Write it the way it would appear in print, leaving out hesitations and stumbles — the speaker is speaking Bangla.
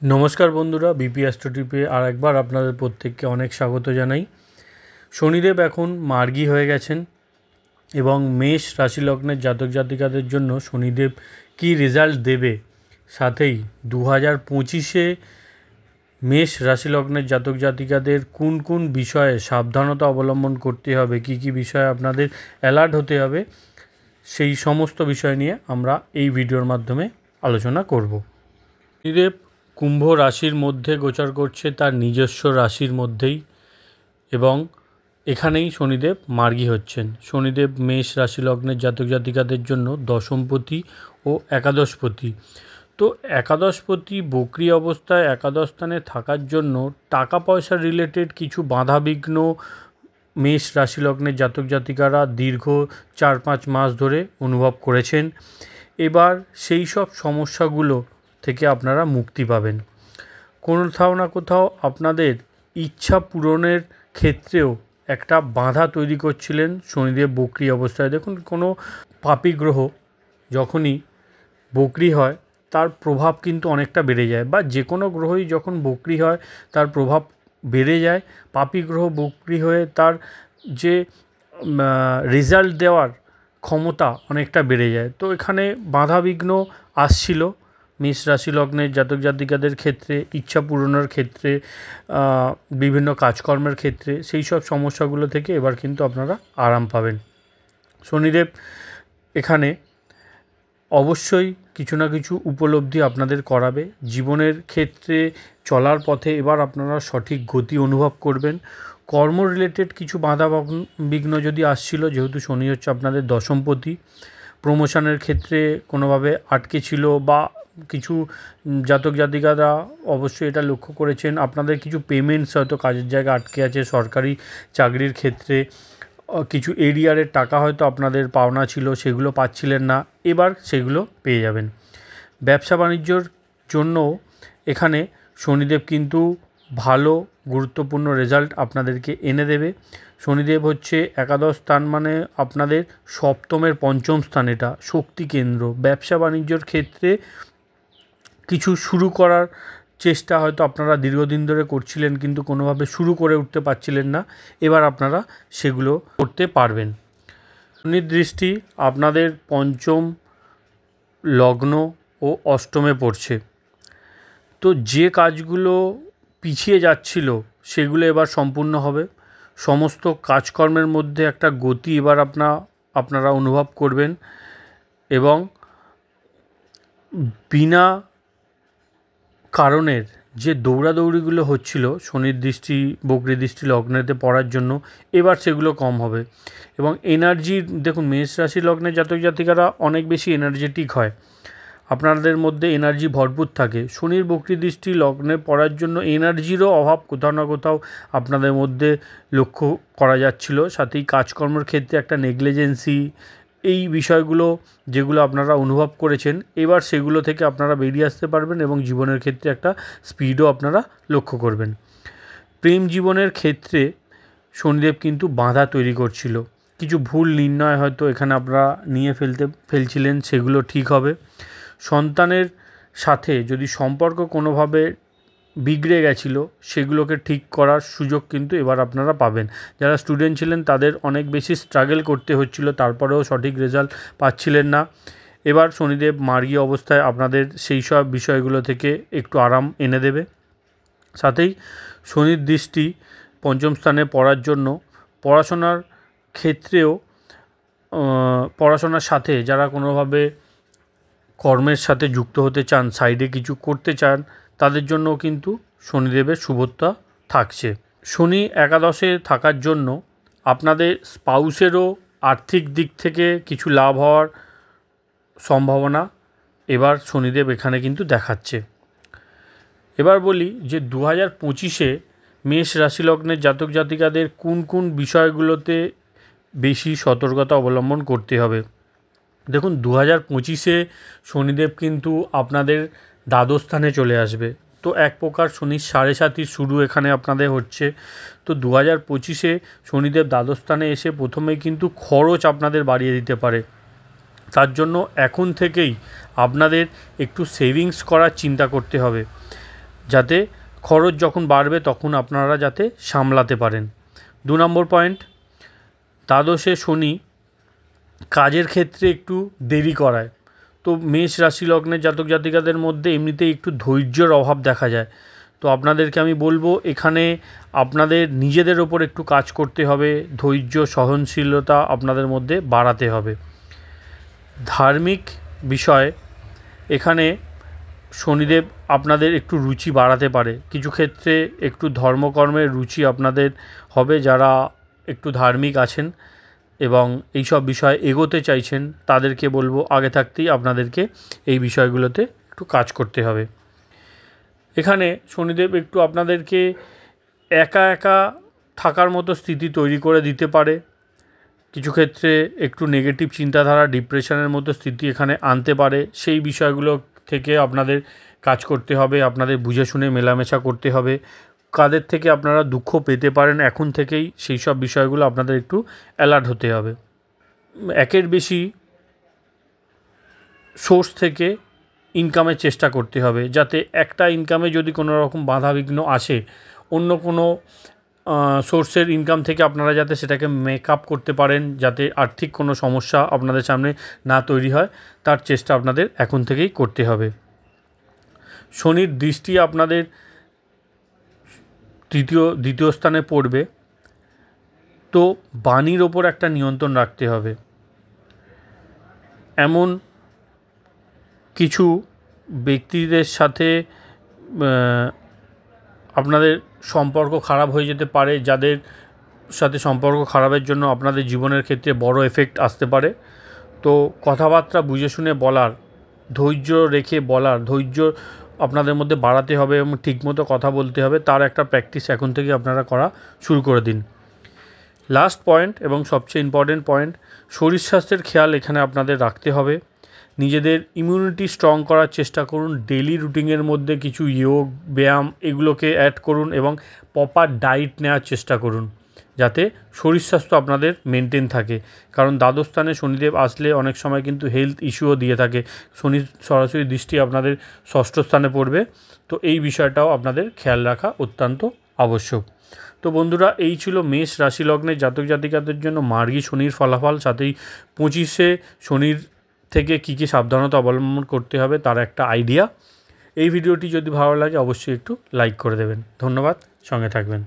নমস্কার বন্ধুরা, বিপি অ্যাস্ট্রো টিপে আর একবার আপনাদের প্রত্যেককে অনেক স্বাগত জানাই। শনিদেব এখন মার্গী হয়ে গেছেন এবং মেষ রাশি লগ্নের জাতক জাতিকাদের জন্য শনিদেব কি রেজাল্ট দেবে, সাথেই 2025-এ মেষ রাশি লগ্নের জাতক জাতিকাদের কোন কোন বিষয়ে সাবধানতা অবলম্বন করতে হবে, কি কি বিষয়ে আপনাদের অ্যালার্ট হতে হবে, সেই সমস্ত বিষয় নিয়ে আমরা এই ভিডিওর মাধ্যমে আলোচনা করব। শনিদেব কুম্ভ রাশির মধ্যে গোচর করছে, তার নিজস্ব রাশির মধ্যেই, এবং এখানেই শনিদেব মার্গী হচ্ছেন। শনিদেব মেষ রাশি লগ্নের জাতক জাতিকাদের জন্য দশমপতি ও একাদশপতি। তো একাদশপতি বক্রী অবস্থায় একাদশ স্থানে থাকার জন্য টাকা পয়সা রিলেটেড কিছু বাধাবিঘ্ন মেষ রাশি লগ্নের জাতক জাতিকারা দীর্ঘ 4-5 মাস ধরে অনুভব করেছেন। এবার সেই সব সমস্যাগুলো থেকে আপনারা মুক্তি পাবেন। কোথাও না কোথাও আপনাদের ইচ্ছা পূরণের ক্ষেত্রেও একটা বাধা তৈরি করছিলেন শনিদেব বক্রী অবস্থায়। দেখুন, কোনো পাপী গ্রহ যখনই বক্রী হয় তার প্রভাব কিন্তু অনেকটা বেড়ে যায়, বা যে কোনো গ্রহই যখন বক্রী হয় তার প্রভাব বেড়ে যায়। পাপী গ্রহ বক্রী হয়ে তার যে রেজাল্ট দেওয়ার ক্ষমতা অনেকটা বেড়ে যায়। তো এখানে বাধাবিঘ্ন আসছিল মেষ রাশি লগ্নের জাতক জাতিকাদের ক্ষেত্রে, ইচ্ছা পূরণের ক্ষেত্রে, বিভিন্ন কাজকর্মের ক্ষেত্রে। সেই সব সমস্যাগুলো থেকে এবার কিন্তু আপনারা আরাম পাবেন। শনিদেব এখানে অবশ্যই কিছু না কিছু উপলব্ধি আপনাদের করাবে। জীবনের ক্ষেত্রে চলার পথে এবার আপনারা সঠিক গতি অনুভব করবেন। কর্ম রিলেটেড কিছু বাধা বিঘ্ন যদি আসছিল, যেহেতু শনি হচ্ছে আপনাদের দশমপতি, প্রমোশনের ক্ষেত্রে কোনোভাবে আটকে ছিল, বা কিছু জাতক জাতিকারা অবশ্যই এটা লক্ষ্য করেছেন আপনাদের কিছু পেমেন্টস হয়তো কাজের জায়গায় আটকে আছে। সরকারি চাকরির ক্ষেত্রে কিছু এরিয়ারের টাকা হয়তো আপনাদের পাওনা ছিল, সেগুলো পাচ্ছিলেন না, এবার সেগুলো পেয়ে যাবেন। ব্যবসা বাণিজ্যর জন্য এখানে শনিদেব কিন্তু ভালো গুরুত্বপূর্ণ রেজাল্ট আপনাদেরকে এনে দেবে। শনিদেব হচ্ছে একাদশ স্থান, মানে আপনাদের সপ্তমের পঞ্চম স্থান, এটা শক্তি কেন্দ্র। ব্যবসা বাণিজ্যর ক্ষেত্রে কিছু শুরু করার চেষ্টা হয়তো আপনারা দীর্ঘদিন ধরে করছিলেন, কিন্তু কোনোভাবে শুরু করে উঠতে পারছিলেন না, এবার আপনারা সেগুলো করতে পারবেন। শনির দৃষ্টি আপনাদের পঞ্চম, লগ্ন ও অষ্টমে পড়ছে। তো যে কাজগুলো পিছিয়ে যাচ্ছিল সেগুলো এবার সম্পূর্ণ হবে। সমস্ত কাজকর্মের মধ্যে একটা গতি এবার আপনারা অনুভব করবেন, এবং বিনা কারণের যে দৌড়াদৌড়িগুলো হচ্ছিল শনির দৃষ্টি বক্রী দৃষ্টি লগ্নেতে পড়ার জন্য, এবার সেগুলো কম হবে। এবং এনার্জি, দেখুন মেষ রাশি লগ্নের জাতক জাতিকারা অনেক বেশি এনার্জেটিক হয়, আপনাদের মধ্যে এনার্জি ভরপুর থাকে। শনির বক্রী দৃষ্টি লগ্নে পড়ার জন্য এনার্জিরও অভাব কোথাও না কোথাও আপনাদের মধ্যে লক্ষ্য করা যাচ্ছিল। সাথেই কাজকর্মের ক্ষেত্রে একটা নেগলিজেন্সি, এই বিষয়গুলো যেগুলো আপনারা অনুভব করেছেন, এবার সেগুলো থেকে আপনারা বেরিয়ে আসতে পারবেন এবং জীবনের ক্ষেত্রে একটা স্পিডও আপনারা লক্ষ্য করবেন। প্রেম জীবনের ক্ষেত্রে শনিদেব কিন্তু বাধা তৈরি করছিল, কিছু ভুল নির্ণয় হয়তো এখানে আপনারা নিয়ে ফেলছিলেন, সেগুলো ঠিক হবে। সন্তানের সাথে যদি সম্পর্ক কোনোভাবে বিগড়ে গেছিলো, সেগুলোকে ঠিক করার সুযোগ কিন্তু এবার আপনারা পাবেন। যারা স্টুডেন্ট ছিলেন তাদের অনেক বেশি স্ট্রাগল করতে হচ্ছিল, তারপরেও সঠিক রেজাল্ট পাচ্ছিলেন না। এবার শনিদেব মার্গী অবস্থায় আপনাদের সেই সব বিষয়গুলো থেকে একটু আরাম এনে দেবে। সাথেই শনির দৃষ্টি পঞ্চম স্থানে পড়ার জন্য পড়াশোনার ক্ষেত্রেও, পড়াশোনার সাথে যারা কোনোভাবে কর্মের সাথে যুক্ত হতে চান, সাইডে কিছু করতে চান, তাদের জন্য কিন্তু শনিদেবের শুভতা থাকছে। শনি একাদশে থাকার জন্য আপনাদের স্পাউসেরও আর্থিক দিক থেকে কিছু লাভ হওয়ার সম্ভাবনা এবার শনিদেব এখানে কিন্তু দেখাচ্ছে। এবার বলি যে 2025-এ মেষ রাশি লগ্নের জাতক জাতিকাদের কোন কোন বিষয়গুলোতে বেশি সতর্কতা অবলম্বন করতে হবে। দেখুন, 2025-এ শনিদেব কিন্তু আপনাদের দ্বাদশ স্থানে চলে আসবে। তো এক প্রকার শনির 7.5 শুরু এখানে আপনাদের হচ্ছে। তো 2025-এ শনিদেব দ্বাদশ স্থানে এসে প্রথমেই কিন্তু খরচ আপনাদের বাড়িয়ে দিতে পারে। তার জন্য এখন থেকেই আপনাদের একটু সেভিংস করার চিন্তা করতে হবে। যাতে খরচ যখন বাড়বে তখন আপনারা যাতে সামলাতে পারেন। 2 নম্বর পয়েন্ট, দ্বাদশে শনি কাজের ক্ষেত্রে একটু দেরি করায়। তো মেষ রাশি লগ্নের জাতক জাতিকাদের মধ্যে এমনিতেই একটু ধৈর্যের অভাব দেখা যায়। তো আপনাদেরকে আমি বলবো এখানে আপনাদের নিজেদের ওপর একটু কাজ করতে হবে, ধৈর্য সহনশীলতা আপনাদের মধ্যে বাড়াতে হবে। ধার্মিক বিষয় এখানে শনিদেব আপনাদের একটু রুচি বাড়াতে পারে, কিছু ক্ষেত্রে একটু ধর্মকর্মের রুচি আপনাদের হবে যারা একটু ধার্মিক আছেন এবং এই সব বিষয়ে এগোতে চাইছেন তাদেরকে বলবো আগে থাকতেই আপনাদেরকে এই বিষয়গুলোতে একটু কাজ করতে হবে। এখানে শনিদেব একটু আপনাদেরকে একা একা থাকার মতো স্থিতি তৈরি করে দিতে পারে, কিছু ক্ষেত্রে একটু নেগেটিভ চিন্তাধারা ডিপ্রেশনের মতো স্থিতি এখানে আনতে পারে। সেই বিষয়গুলো থেকে আপনাদের কাজ করতে হবে, আপনাদের বুঝে শুনে মেলামেশা করতে হবে। কাদের থেকে আপনারা দুঃখ পেতে পারেন এখন থেকেই সেই সব বিষয়গুলো আপনাদের একটু অ্যালার্ট হতে হবে। একের বেশি সোর্স থেকে ইনকামের চেষ্টা করতে হবে, যাতে একটা ইনকামে যদি কোনো রকম বাধাবিঘ্ন আসে অন্য কোনো সোর্সের ইনকাম থেকে আপনারা যাতে সেটাকে মেকআপ করতে পারেন, যাতে আর্থিক কোনো সমস্যা আপনাদের সামনে না তৈরি হয় তার চেষ্টা আপনাদের এখন থেকেই করতে হবে। শনির দৃষ্টি আপনাদের দ্বিতীয় স্থানে পড়বে, তো বাণীর ওপর একটা নিয়ন্ত্রণ রাখতে হবে। এমন কিছু ব্যক্তিদের সাথে আপনাদের সম্পর্ক খারাপ হয়ে যেতে পারে, যাদের সাথে সম্পর্ক খারাপের জন্য আপনাদের জীবনের ক্ষেত্রে বড় এফেক্ট আসতে পারে। তো কথাবার্তা বুঝে শুনে বলার, ধৈর্য রেখে বলার, ধৈর্য আপনাদের মধ্যে বাড়াতে হবে এবং ঠিকমতো কথা বলতে হবে, তার একটা প্র্যাকটিস এখন থেকে আপনারা করা শুরু করে দিন। লাস্ট পয়েন্ট এবং সবচেয়ে ইম্পর্টেন্ট পয়েন্ট, শরীর স্বাস্থ্যের খেয়াল এখানে আপনাদের রাখতে হবে। নিজেদের ইমিউনিটি স্ট্রং করার চেষ্টা করুন, ডেলি রুটিনের মধ্যে কিছু যোগ ব্যায়াম এগুলোকে অ্যাড করুন এবং প্রপার ডায়েট নেওয়ার চেষ্টা করুন যাতে শরীর স্বাস্থ্য আপনাদের মেনটেন থাকে। কারণ দ্বাদশ স্থানে শনিদেব আসলে অনেক সময় কিন্তু হেলথ ইস্যুও দিয়ে থাকে। শনির সরাসরি দৃষ্টি আপনাদের ষষ্ঠ স্থানে পড়বে, তো এই বিষয়টাও আপনাদের খেয়াল রাখা অত্যন্ত আবশ্যক। তো বন্ধুরা, এই ছিল মেষ রাশি লগ্নের জাতক জাতিকাদের জন্য মার্গী শনির ফলাফল, সাথেই 25শে শনির থেকে কী কী সাবধানতা অবলম্বন করতে হবে তার একটা আইডিয়া। এই ভিডিওটি যদি ভালো লাগে অবশ্যই একটু লাইক করে দেবেন। ধন্যবাদ, সঙ্গে থাকবেন।